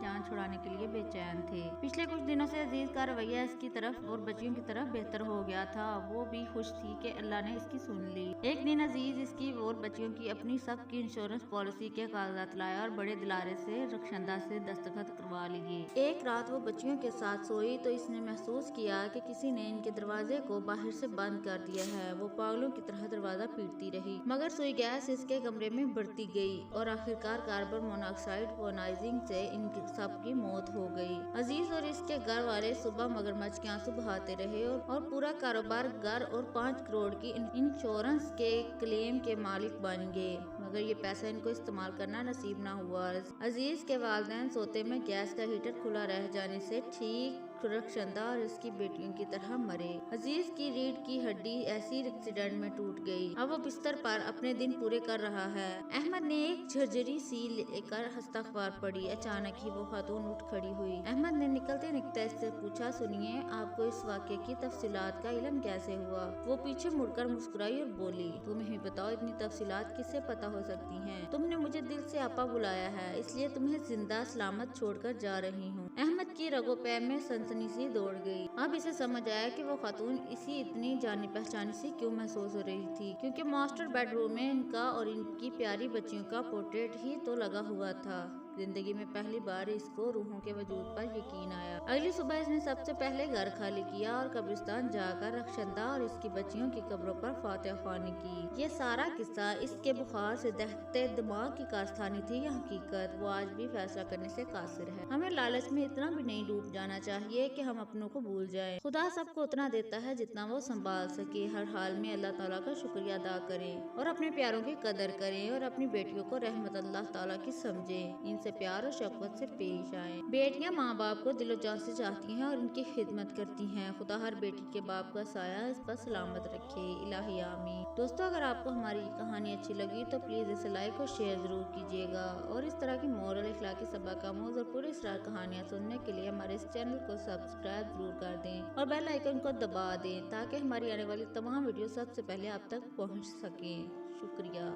जान छुड़ाने के लिए बेचैन थे। पिछले कुछ दिनों से अजीज का रवैया इसकी तरफ और बच्चियों की तरफ बेहतर हो गया था। वो भी खुश थी कि अल्लाह ने इसकी सुन ली। एक दिन अजीज इसकी और बच्चियों की अपनी सबकी इंश्योरेंस पॉलिसी के कागजात लाया और बड़े दिलारे से रक्षंदा से दस्तखत करवा लिए। एक रात वो बच्चियों के साथ सोई तो इसने महसूस किया कि किसी ने इनके दरवाजे को बाहर से बंद कर दिया है। वो पागलों की तरह दरवाजा पीटती रही, मगर सुई गैस इसके कमरे में बढ़ती गई और आखिरकार कार्बन मोनोऑक्साइड पॉइजनिंग से इन सबकी मौत हो गई। अजीज और इसके घर वाले सुबह मगरमच्छ के आंसू बहाते रहे और पूरा कारोबार घर और 5 करोड़ की इंश्योरेंस के क्लेम के मालिक बन गए, मगर ये पैसा इनको इस्तेमाल करना नसीब ना हुआ। अजीज के वालिदैन सोते में गैस का हीटर खुला रह जाने से ठीक रक्षंदा और इसकी बेटियों की तरह मरे। अजीज की रीढ़ की हड्डी ऐसी एक्सीडेंट में टूट गई। अब वो बिस्तर पर अपने दिन पूरे कर रहा है। अहमद ने एक झरझरी सी लेकर हस्ताक्षर पढ़ी। अचानक ही वो खातून उठ खड़ी हुई। अहमद ने निकलते निकलते इससे पूछा, सुनिए, आपको इस वाक़े की तफसीलात का इल्म कैसे हुआ? वो पीछे मुड़कर मुस्कुराई और बोली, तुम ही बताओ, इतनी तफसीलात किससे पता हो सकती हैं? तुमने मुझे दिल से आपा बुलाया है, इसलिए तुम्हें जिंदा सलामत छोड़कर जा रही हूँ। अहमद की रगो पैर में सनसनी सी दौड़ गई। अब इसे समझ आया कि वो खातून इसी इतनी जानी पहचानी सी क्यों महसूस हो रही थी, क्योंकि मास्टर बेडरूम में इनका और इनकी प्यारी बच्चियों का पोर्ट्रेट ही तो लगा हुआ था। जिंदगी में पहली बार इसको रूहों के वजूद पर यकीन आया। अगली सुबह इसने सबसे पहले घर खाली किया और कब्रिस्तान जाकर रक्षंदा और इसकी बच्चियों की कब्रों पर फातिहा ख्वानी की। ये सारा किस्सा इसके बुखार से दहकते दिमाग की कारस्तानी थी या हकीकत, वो आज भी फैसला करने से कासिर है। हमें लालच में इतना भी नहीं डूब जाना चाहिए कि हम अपनों को भूल जाएं। खुदा सबको उतना देता है जितना वो संभाल सके। हर हाल में अल्लाह ताला का शुक्रिया अदा करें और अपने प्यारों की कदर करें और अपनी बेटियों को रहमत अल्लाह ताला की समझें। से प्यार और शफ़क़त से पेश आए। बेटियां माँ बाप को दिलो जान से चाहती हैं और उनकी खिदमत करती हैं। खुदा हर बेटी के बाप का साया इस पर सलामत रखे, इलाही आमीन। दोस्तों, अगर आपको हमारी कहानी अच्छी लगी तो प्लीज इसे लाइक और शेयर जरूर कीजिएगा और इस तरह की मोरल इखलाकी सबक आमूज़ और पूरी इसरार कहानियाँ सुनने के लिए हमारे इस चैनल को सब्सक्राइब जरूर कर दें और बेल आइकन को दबा दें ताकि हमारी आने वाली तमाम वीडियो सबसे पहले आप तक पहुँच सकें। शुक्रिया।